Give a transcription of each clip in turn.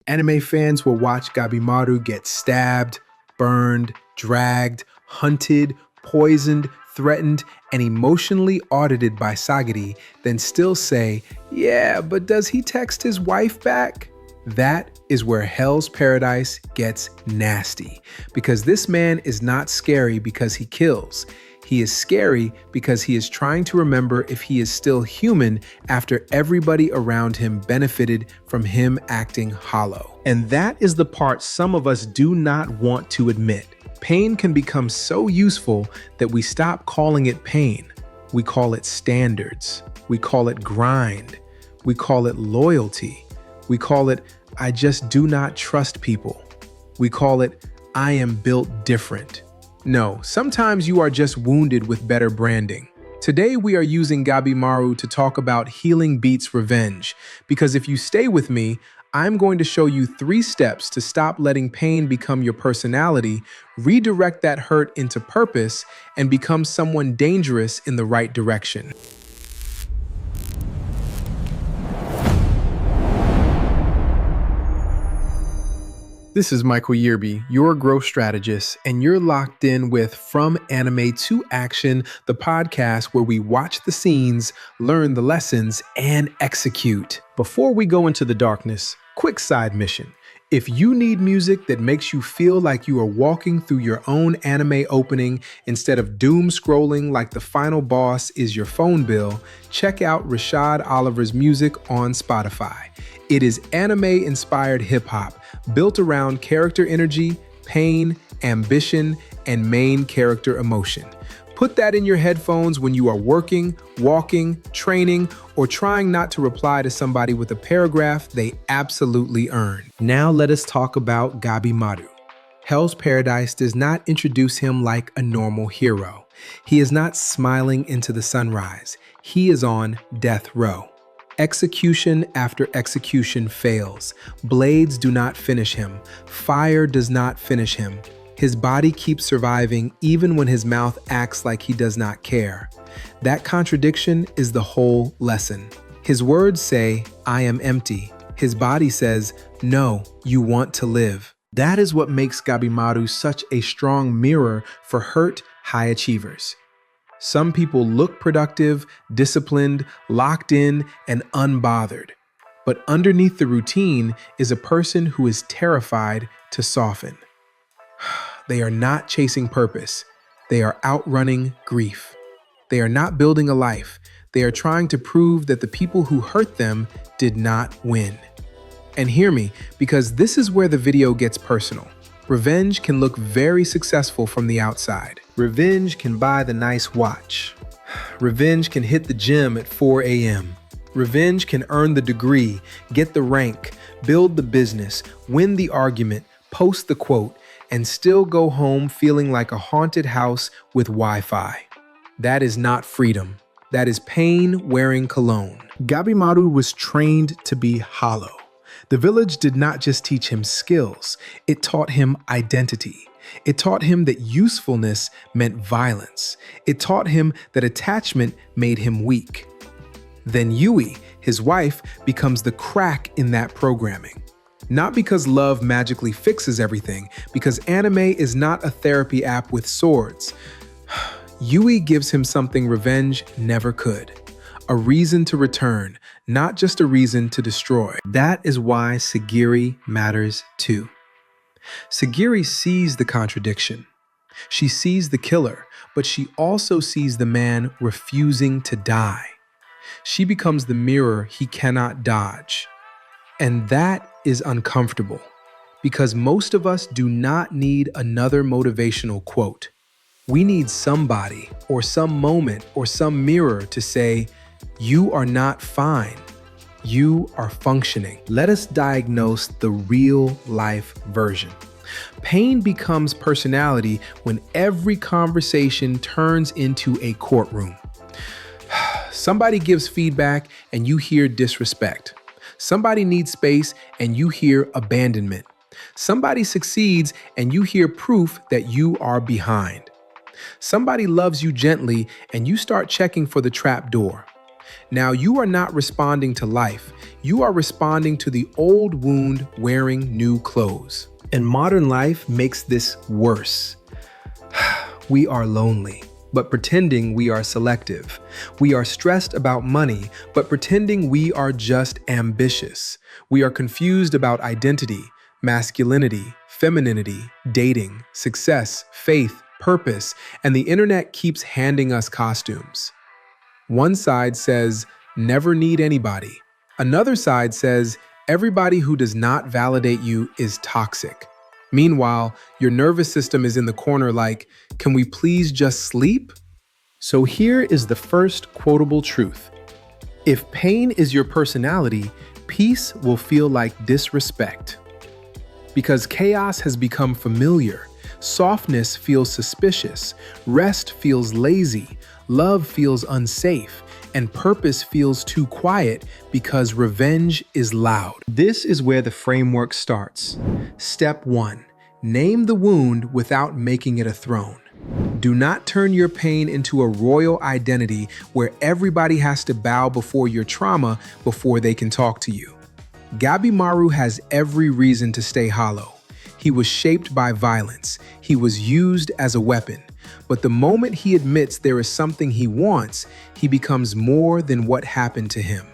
Anime fans will watch Gabimaru get stabbed, burned, dragged, hunted, poisoned, threatened, and emotionally audited by Sagiri, then still say, yeah, but does he text his wife back? That is where Hell's Paradise gets nasty, because this man is not scary because he kills. He is scary because he is trying to remember if he is still human after everybody around him benefited from him acting hollow. And that is the part some of us do not want to admit. Pain can become so useful that we stop calling it pain. We call it standards. We call it grind. We call it loyalty. We call it, I just do not trust people. We call it, I am built different. No, sometimes you are just wounded with better branding. Today we are using Gabimaru to talk about healing beats revenge, because if you stay with me, I'm going to show you 3 steps to stop letting pain become your personality, redirect that hurt into purpose, and become someone dangerous in the right direction. This is Michael Yerby, your growth strategist, and you're locked in with From Anime to Action, the podcast where we watch the scenes, learn the lessons, and execute. Before we go into the darkness, quick side mission. If you need music that makes you feel like you are walking through your own anime opening instead of doom scrolling like the final boss is your phone bill, check out Rashad Oliver's music on Spotify. It is anime-inspired hip-hop built around character energy, pain, ambition, and main character emotion. Put that in your headphones when you are working, walking, training, or trying not to reply to somebody with a paragraph they absolutely earned. Now let us talk about Gabimaru. Hell's Paradise does not introduce him like a normal hero. He is not smiling into the sunrise. He is on death row. Execution after execution fails. Blades do not finish him. Fire does not finish him. His body keeps surviving even when his mouth acts like he does not care. That contradiction is the whole lesson. His words say, I am empty. His body says, no, you want to live. That is what makes Gabimaru such a strong mirror for hurt high achievers. Some people look productive, disciplined, locked in, and unbothered. But underneath the routine is a person who is terrified to soften. They are not chasing purpose. They are outrunning grief. They are not building a life. They are trying to prove that the people who hurt them did not win. And hear me, because this is where the video gets personal. Revenge can look very successful from the outside. Revenge can buy the nice watch. Revenge can hit the gym at 4 a.m. Revenge can earn the degree, get the rank, build the business, win the argument, post the quote, and still go home feeling like a haunted house with Wi-Fi. That is not freedom. That is pain wearing cologne. Gabimaru was trained to be hollow. The village did not just teach him skills, it taught him identity. It taught him that usefulness meant violence. It taught him that attachment made him weak. Then Yui, his wife, becomes the crack in that programming. Not because love magically fixes everything, because anime is not a therapy app with swords. Yui gives him something revenge never could. A reason to return, not just a reason to destroy. That is why Sagiri matters too. Sagiri sees the contradiction. She sees the killer, but she also sees the man refusing to die. She becomes the mirror he cannot dodge. And that is uncomfortable, because most of us do not need another motivational quote. We need somebody or some moment or some mirror to say, you are not fine. You are functioning. Let us diagnose the real life version. Pain becomes personality when every conversation turns into a courtroom. Somebody gives feedback and you hear disrespect. Somebody needs space and you hear abandonment. Somebody succeeds and you hear proof that you are behind. Somebody loves you gently and you start checking for the trap door. Now, you are not responding to life. You are responding to the old wound wearing new clothes. And modern life makes this worse. We are lonely, but pretending we are selective. We are stressed about money, but pretending we are just ambitious. We are confused about identity, masculinity, femininity, dating, success, faith, purpose, and the internet keeps handing us costumes. One side says, never need anybody. Another side says, everybody who does not validate you is toxic. Meanwhile, your nervous system is in the corner like, can we please just sleep? So here is the first quotable truth. If pain is your personality, peace will feel like disrespect. Because chaos has become familiar, softness feels suspicious, rest feels lazy, love feels unsafe, and purpose feels too quiet because revenge is loud. This is where the framework starts. Step 1. Name the wound without making it a throne. Do not turn your pain into a royal identity where everybody has to bow before your trauma before they can talk to you. Gabimaru has every reason to stay hollow. He was shaped by violence. He was used as a weapon. But the moment he admits there is something he wants, he becomes more than what happened to him.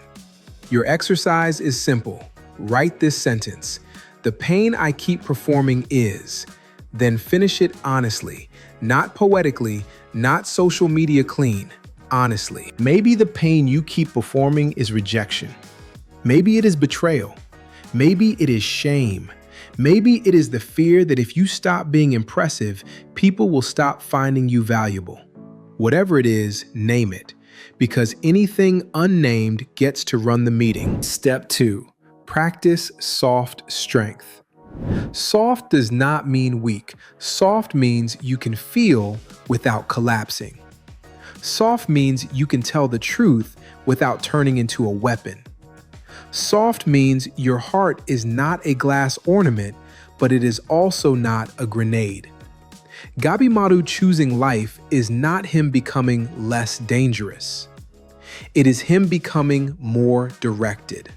Your exercise is simple. Write this sentence. The pain I keep performing is. Then finish it honestly, not poetically, not social media clean, honestly. Maybe the pain you keep performing is rejection. Maybe it is betrayal. Maybe it is shame. Maybe it is the fear that if you stop being impressive, people will stop finding you valuable. Whatever it is, name it, because anything unnamed gets to run the meeting. Step 2. Practice soft strength. Soft does not mean weak. Soft means you can feel without collapsing. Soft means you can tell the truth without turning into a weapon. Soft means your heart is not a glass ornament, but it is also not a grenade. Gabimaru choosing life is not him becoming less dangerous. It is him becoming more directed.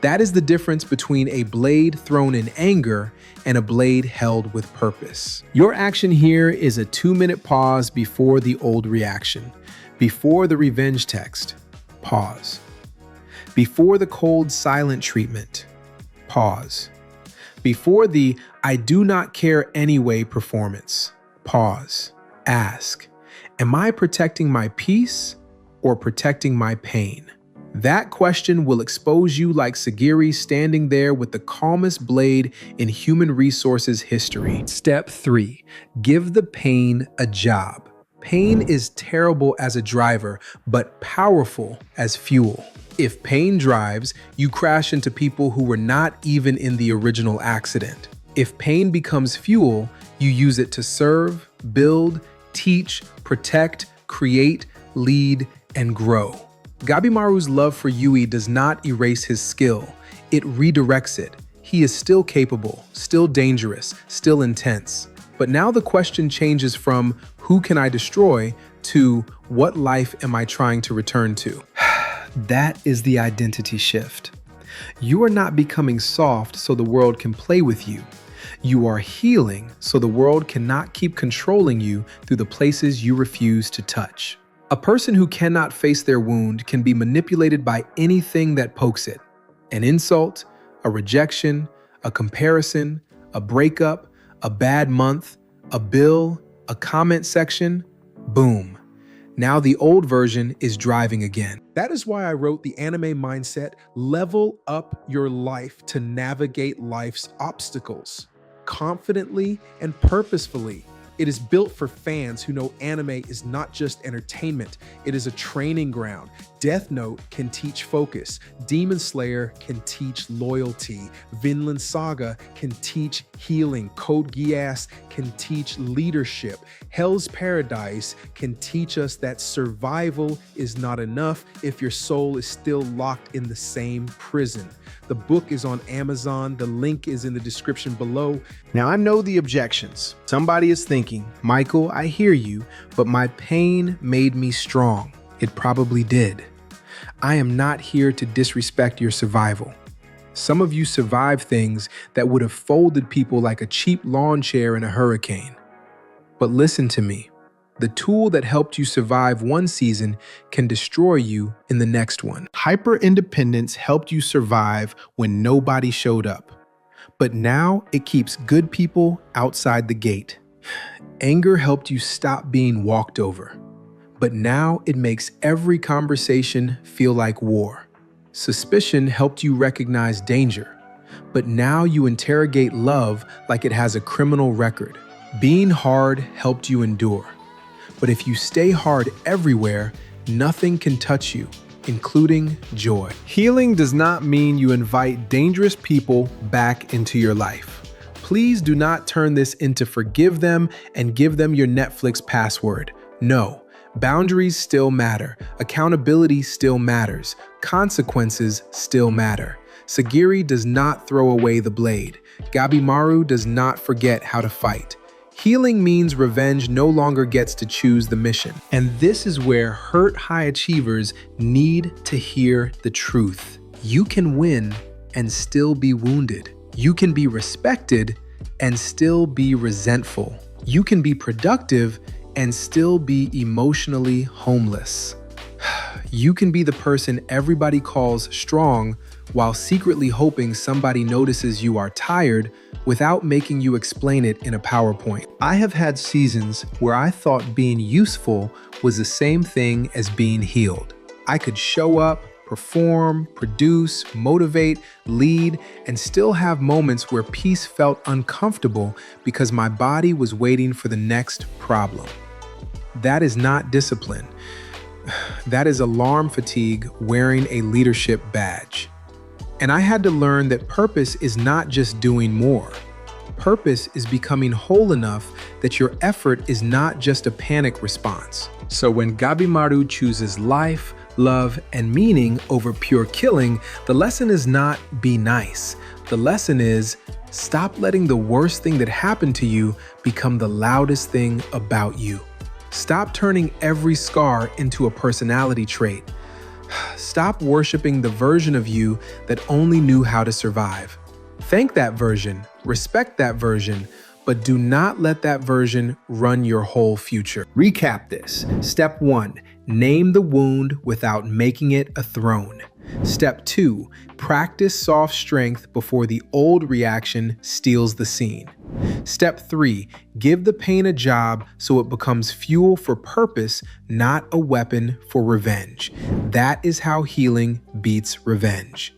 That is the difference between a blade thrown in anger and a blade held with purpose. Your action here is a 2-minute pause before the old reaction, before the revenge text. Pause. Before the cold silent treatment, pause. Before the I do not care anyway performance, pause. Ask, am I protecting my peace or protecting my pain? That question will expose you like Sagiri standing there with the calmest blade in human resources history. Step 3, give the pain a job. Pain is terrible as a driver, but powerful as fuel. If pain drives, you crash into people who were not even in the original accident. If pain becomes fuel, you use it to serve, build, teach, protect, create, lead, and grow. Gabimaru's love for Yui does not erase his skill. It redirects it. He is still capable, still dangerous, still intense. But now the question changes from who can I destroy to what life am I trying to return to? That is the identity shift. You are not becoming soft so the world can play with you. You are healing so the world cannot keep controlling you through the places you refuse to touch. A person who cannot face their wound can be manipulated by anything that pokes it. An insult, a rejection, a comparison, a breakup, a bad month, a bill, a comment section, boom. Now the old version is driving again. That is why I wrote the anime mindset, level up your life to navigate life's obstacles confidently and purposefully. It is built for fans who know anime is not just entertainment, it is a training ground. Death Note can teach focus, Demon Slayer can teach loyalty, Vinland Saga can teach healing, Code Geass can teach leadership, Hell's Paradise can teach us that survival is not enough if your soul is still locked in the same prison. The book is on Amazon. The link is in the description below. Now, I know the objections. Somebody is thinking, Michael, I hear you, but my pain made me strong. It probably did. I am not here to disrespect your survival. Some of you survive things that would have folded people like a cheap lawn chair in a hurricane. But listen to me. The tool that helped you survive one season can destroy you in the next one. Hyper-independence helped you survive when nobody showed up. But now it keeps good people outside the gate. Anger helped you stop being walked over. But now it makes every conversation feel like war. Suspicion helped you recognize danger. But now you interrogate love like it has a criminal record. Being hard helped you endure. But if you stay hard everywhere, nothing can touch you, including joy. Healing does not mean you invite dangerous people back into your life. Please do not turn this into forgive them and give them your Netflix password. No, boundaries still matter. Accountability still matters. Consequences still matter. Sagiri does not throw away the blade. Gabimaru does not forget how to fight. Healing means revenge no longer gets to choose the mission. And this is where hurt high achievers need to hear the truth. You can win and still be wounded. You can be respected and still be resentful. You can be productive and still be emotionally homeless. You can be the person everybody calls strong while secretly hoping somebody notices you are tired without making you explain it in a PowerPoint. I have had seasons where I thought being useful was the same thing as being healed. I could show up, perform, produce, motivate, lead, and still have moments where peace felt uncomfortable because my body was waiting for the next problem. That is not discipline. That is alarm fatigue wearing a leadership badge. And I had to learn that purpose is not just doing more. Purpose is becoming whole enough that your effort is not just a panic response. So when Gabimaru chooses life, love, and meaning over pure killing, the lesson is not be nice. The lesson is stop letting the worst thing that happened to you become the loudest thing about you. Stop turning every scar into a personality trait. Stop worshiping the version of you that only knew how to survive. Thank that version, respect that version, but do not let that version run your whole future. Recap this. Step 1, name the wound without making it a throne. Step 2, practice soft strength before the old reaction steals the scene. Step 3, give the pain a job so it becomes fuel for purpose, not a weapon for revenge. That is how healing beats revenge.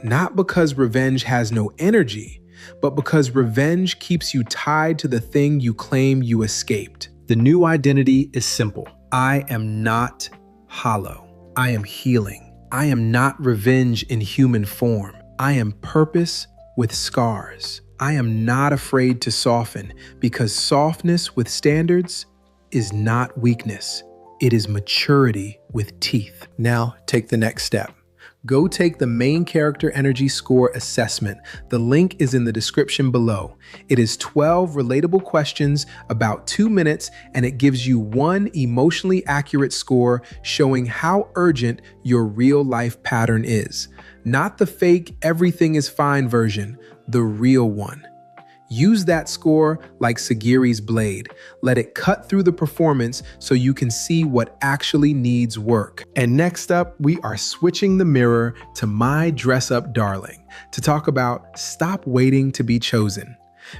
Not because revenge has no energy, but because revenge keeps you tied to the thing you claim you escaped. The new identity is simple. I am not hollow. I am healing. I am not revenge in human form. I am purpose with scars. I am not afraid to soften because softness with standards is not weakness. It is maturity with teeth. Now take the next step. Go take the main character energy score assessment. The link is in the description below. It is 12 relatable questions, about 2 minutes, and it gives you one emotionally accurate score showing how urgent your real life pattern is. Not the fake everything is fine version, the real one. Use that score like Sagiri's blade. Let it cut through the performance so you can see what actually needs work. And next up, we are switching the mirror to my dress-up darling to talk about stop waiting to be chosen.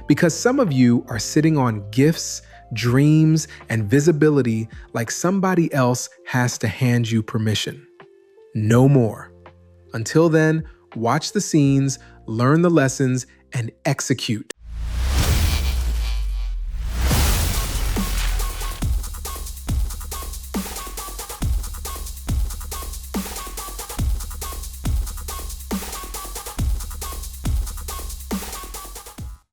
Because some of you are sitting on gifts, dreams, and visibility like somebody else has to hand you permission. No more. Until then, watch the scenes, learn the lessons, and execute.